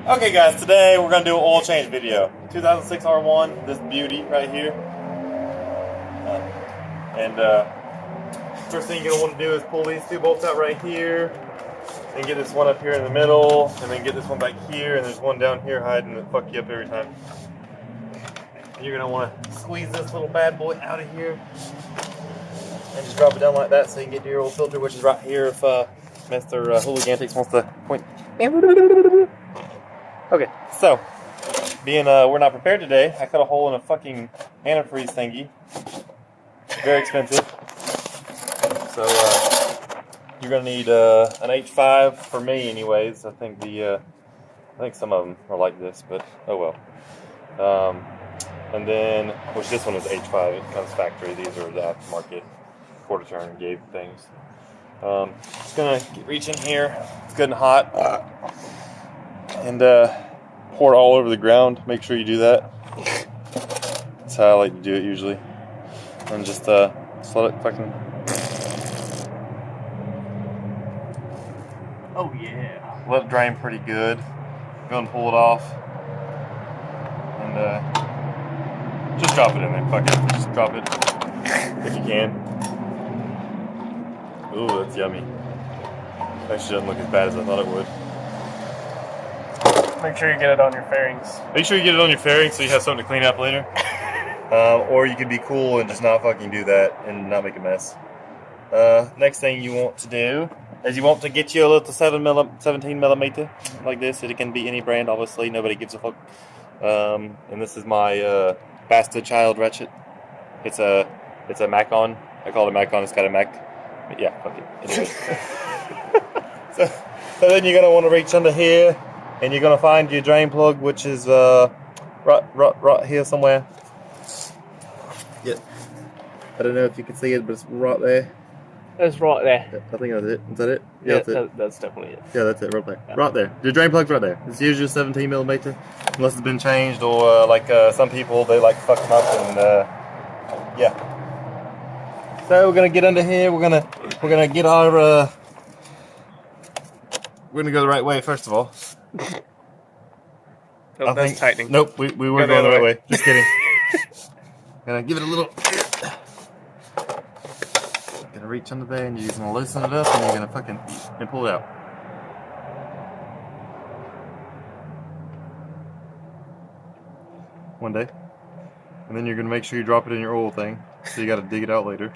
Okay guys, today we're going to do an oil change video. 2006 R1, this beauty right here. First thing you're going to want to do is pull these two bolts out right here. And get this one up here in the middle. And then get this one back here. And there's one down here hiding that fuck you up every time. And you're going to want to squeeze this little bad boy out of here. And just drop it down like that so you can get to your oil filter, which is right here if Mr. Hooligantics wants to point. Okay, so, being we're not prepared today, I cut a hole in a fucking antifreeze thingy. Very expensive. So, you're gonna need an H5 for me, anyways. I think some of them are like this, but oh well. And then, which this one is H5. It comes factory. These are the aftermarket quarter turn gauge things. Just gonna reach in here. It's good and hot. And pour it all over the ground. Make sure you do that. That's how I like to do it usually. And just let it fucking. Oh yeah. Let it drain pretty good. Go and pull it off. And just drop it in there. Fuck it. Just drop it if you can. Ooh, that's yummy. Actually doesn't look as bad as I thought it would. Make sure you get it on your fairings. Make sure you get it on your fairings so you have something to clean up later. Or you can be cool and just not fucking do that and not make a mess. Next thing you want to do is you want to get you a little 17 millimeter like this. It can be any brand, obviously. Nobody gives a fuck. And this is my bastard child ratchet. It's a Mac-on. I call it a Mac-on. It's got a Mac. But yeah, fuck it. Anyway. So then you're gonna want to reach under here. And you're going to find your drain plug, which is right here somewhere. Yep. I don't know if you can see it, but it's right there. It's right there. I think that's it. Is that it? Yeah, that's it. That's definitely it. Yeah, that's it, right there. Yeah. Right there. Your drain plug's right there. It's usually 17 millimeter, unless it's been changed, or some people, they like fuck them up, and yeah. So we're going to get under here. We're gonna get our, we're going to go the right way, first of all. Oh, that's tightening. Nope, we were going the right way. Just kidding. Gonna give it a little. Gonna reach under there and you're just gonna loosen it up and you're gonna fucking and pull it out. One day. And then you're gonna make sure you drop it in your oil thing. So you gotta dig it out later.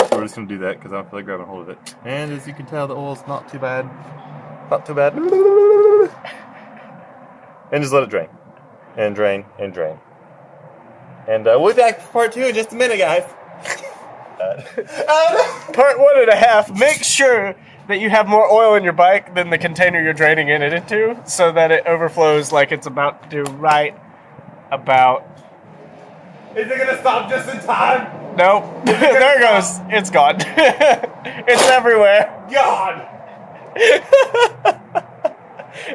So we're just gonna do that because I don't feel like grabbing hold of it. And as you can tell, the oil's not too bad. Not too bad. And just let it drain. And drain, and drain. And we'll be back for part 2 in just a minute, guys. Part 1.5. Make sure that you have more oil in your bike than the container you're draining it into, so that it overflows like it's about to do right about. Is it gonna stop just in time? Nope. There it goes. It's gone. It's everywhere. God!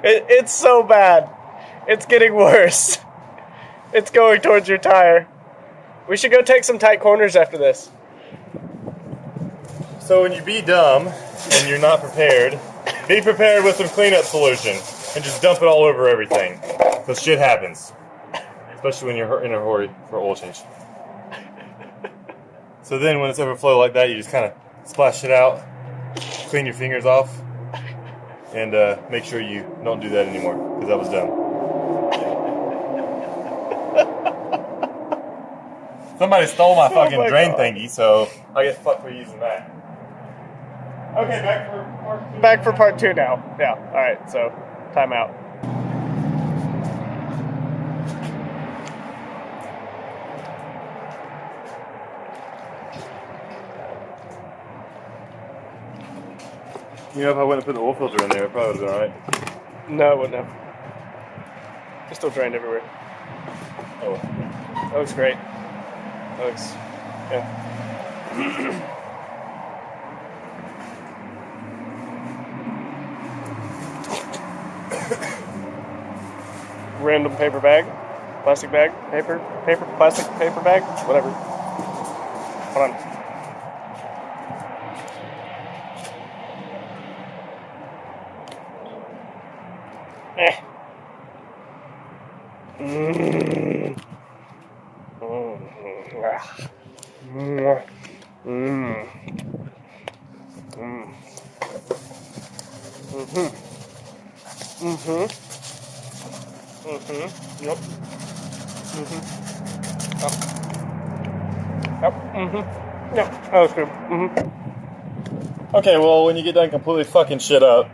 It's so bad. It's getting worse. It's going towards your tire. We should go take some tight corners after this. So when you be dumb and you're not prepared, be prepared with some cleanup solution and just dump it all over everything. Because shit happens. Especially when you're in a hurry for oil change. So then when it's overflow like that, you just kind of splash it out, clean your fingers off, and make sure you don't do that anymore, because that was dumb. Somebody stole my fucking drain thingy, so I get fucked for using that. Okay, back for part 2. Back for part 2 now. Yeah, alright, so time out. You know, if I wouldn't have put the oil filter in there, it probably would have been alright. No, it wouldn't have. It's still drained everywhere. Oh. That looks great. That looks, yeah. Random paper bag, plastic bag, paper, plastic, paper bag, whatever. Hold on. Mm. Mm. Mm. Mm. Mm. Mhm. Mhm. Mhm. Yep. Mhm. Yep. Yep. Mhm. Yep. That was good. Mhm. Okay, well, when you get done completely fucking shit up,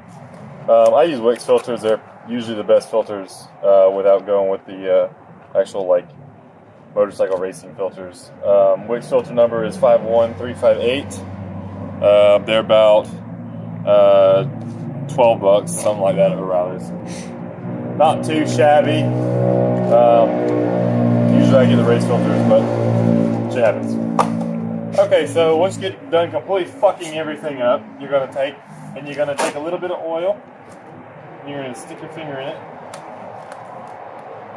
I use Wix filters. They're usually the best filters without going with the actual, like, motorcycle racing filters. Wix filter number is 51358. They're about $12, something like that at O'Reilly's. Not too shabby. Usually I get the race filters, but shit happens. Okay, so once you get done completely fucking everything up, you're gonna take a little bit of oil, and you're gonna stick your finger in it,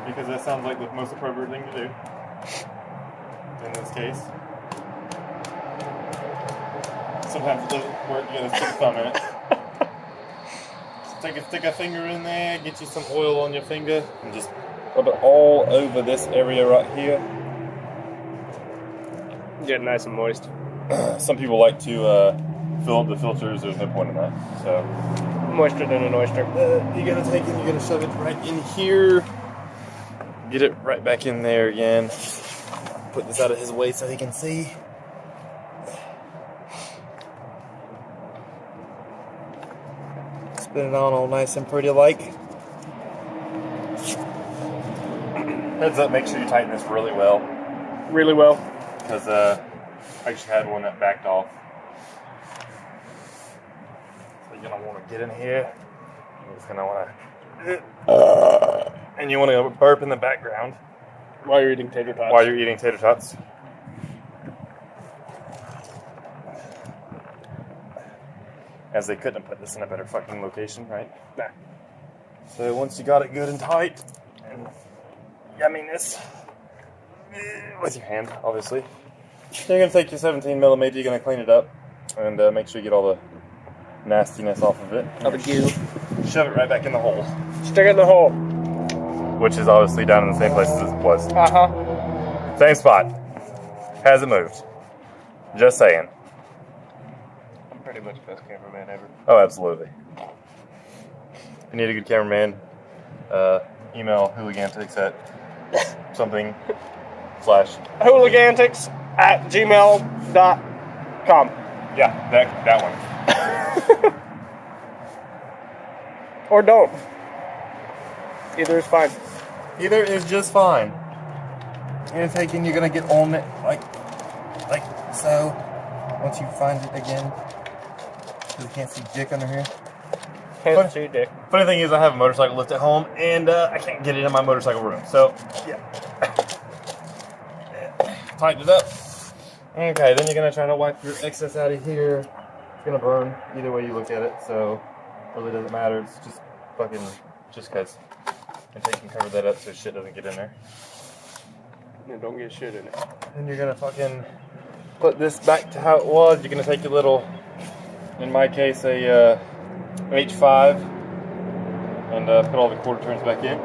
because that sounds like the most appropriate thing to do in this case. Sometimes it doesn't work, you gotta stick a thumb in it. Stick a finger in there, get you some oil on your finger, and just rub it all over this area right here. Get nice and moist. Some people like to fill up the filters. There's no point in that. So Moister than an oyster. you're gonna take it. You're gonna shove it right in here. Get it right back in there again. Put this out of his way so he can see. Spin it on all nice and pretty like. Heads up, make sure you tighten this really well. Really well. Because I actually had one that backed off. So you're going to want to get in here. You're just going to want to... and you want to burp in the background. While you're eating tater tots. While you're eating tater tots. As they couldn't have put this in a better fucking location, right? Nah. So once you got it good and tight, and yumminess, with your hand, obviously, you're going to take your 17 millimeter, you're going to clean it up, and make sure you get all the nastiness off of it. All the goo. Shove it right back in the hole. Stick it in the hole. Which is obviously down in the same place as it was. Uh-huh. Same spot. Hasn't moved. Just saying. I'm pretty much the best cameraman ever. Oh, absolutely. If you need a good cameraman, email hooligantics at something / hooligantics@gmail.com. Yeah, that one. Or don't. Either is fine. Either is just fine. And taking, you're gonna get on it like so. Once you find it again, because you can't see dick under here. Can't see dick. Funny thing is, I have a motorcycle lift at home, and I can't get it in my motorcycle room. So, yeah. Tighten it up. Okay, then you're gonna try to wipe your excess out of here. It's gonna burn either way you look at it, so it really doesn't matter. It's just fucking just cause. And take and cover that up so shit doesn't get in there. Yeah, don't get shit in it. Then you're gonna fucking put this back to how it was. You're gonna take a little, in my case, a H5, and put all the quarter turns back in.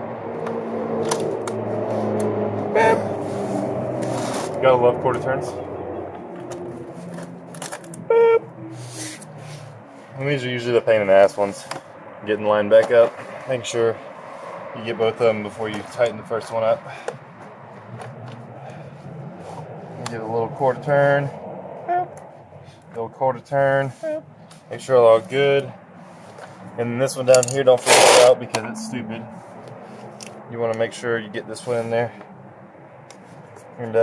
Bam. Gotta love quarter turns. Bam. And these are usually the pain in the ass ones. Getting lined back up. Make sure you get both of them before you tighten the first one up. Give it a little quarter turn. Little quarter turn. Make sure it's all good. And this one down here, don't forget it out because it's stupid. You want to make sure you get this one in there. And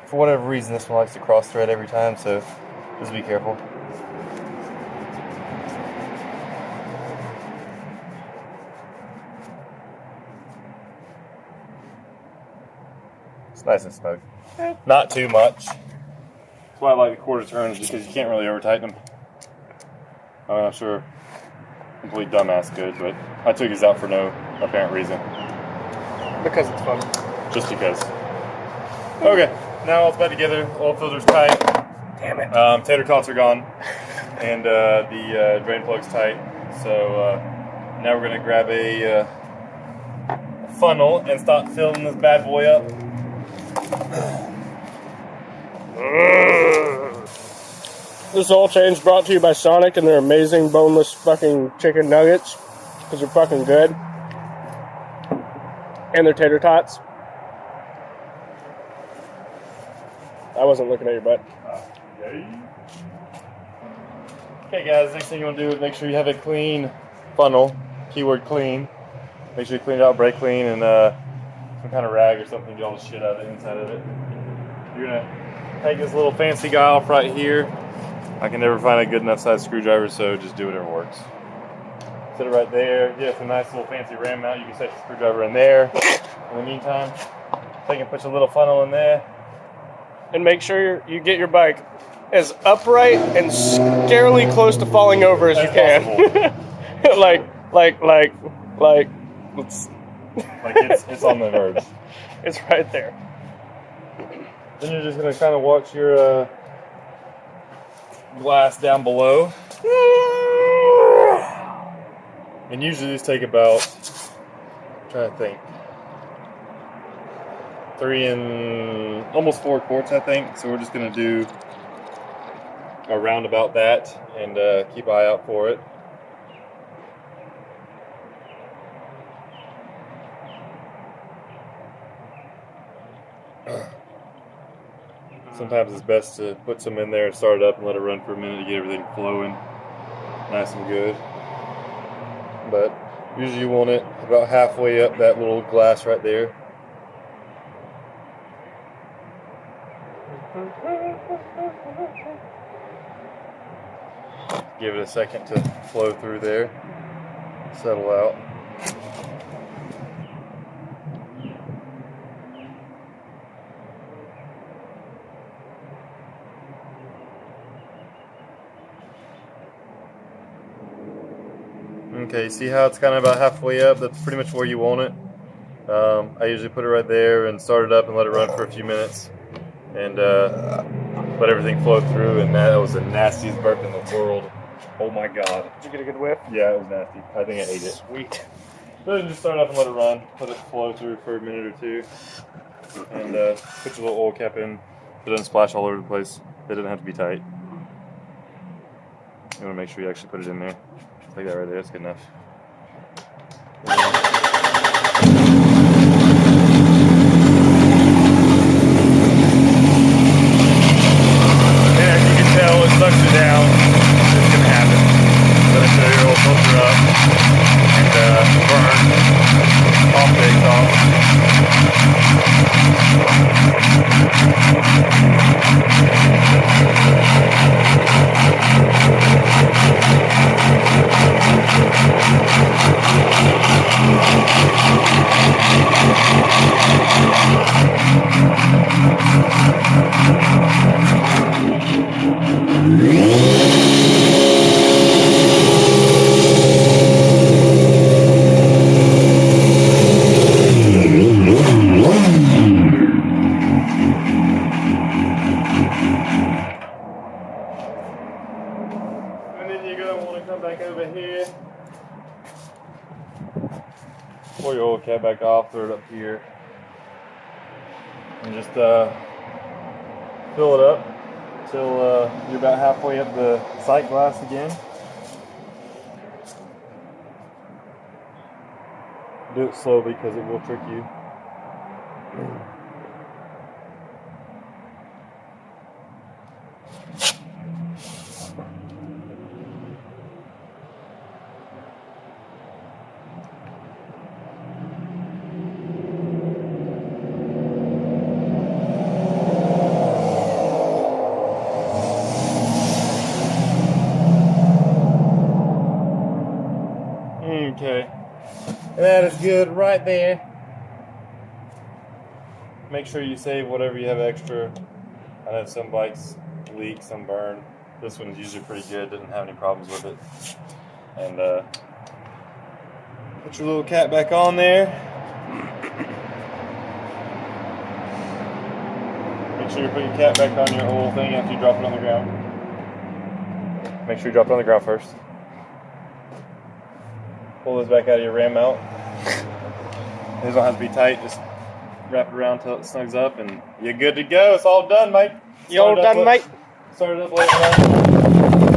for whatever reason, this one likes to cross thread every time, so just be careful. It's nice and snug. Not too much. That's why I like the quarter turns, because you can't really over tighten them. I'm not sure. Complete dumbass good, but I took his out for no apparent reason. Because it's fun. Just because. Okay, now all it's back together. All filters tight. Damn it. Tater tots are gone, and the drain plug's tight. So now we're gonna grab a funnel and start filling this bad boy up. This oil change brought to you by Sonic and their amazing boneless fucking chicken nuggets, because they're fucking good. And their tater tots. I wasn't looking at your butt. Okay guys, next thing you want to do is make sure you have a clean funnel. Keyword clean. Make sure you clean it out, brake clean, and some kind of rag or something, get all the shit out of the inside of it. You're going to take this little fancy guy off right here. I can never find a good enough size screwdriver, so just do whatever works. Set it right there. Get a nice little fancy ram mount. You can set the screwdriver in there. In the meantime, take and put your little funnel in there. And make sure you get your bike as upright and scarily close to falling over as you can. It's on the verge. It's right there. Then you're just gonna kind of watch your glass down below. And usually these take about, I'm trying to think, 3 and almost 4 quarts, I think. So we're just gonna do around about that and keep an eye out for it. Sometimes it's best to put some in there and start it up and let it run for a minute to get everything flowing nice and good. But usually you want it about halfway up that little glass right there. Give it a second to flow through there, settle out. Okay, see how it's kind of about halfway up? That's pretty much where you want it. I usually put it right there and start it up and let it run for a few minutes and let everything flow through. And that was the nastiest burp in the world. Oh my god. Did you get a good whiff? Yeah, it was nasty. I think I ate it. Sweet. So then just start up and let it run. Let it flow through for a minute or two. And put your little oil cap in. It doesn't splash all over the place. It doesn't have to be tight. You want to make sure you actually put it in there. Like that right there, that's good enough. Yeah, as you can tell, it sucks it down. It's going to happen. Let it show your oil filter up and burn off the exhaust. Pour your oil cap back off, throw it up here, and just fill it up until you're about halfway up the sight glass again. Do it slowly because it will trick you. Okay, that is good right there. Make sure you save whatever you have extra. I know some bikes leak, some burn. This one's usually pretty good, doesn't have any problems with it. And put your little cap back on there. Make sure you put your cap back on your oil thing after you drop it on the ground. Make sure you drop it on the ground first. Pull this back out of your ram mount. These don't have to be tight. Just wrap it around till it snugs up, and you're good to go. It's all done, mate. You all done, mate? Started up late.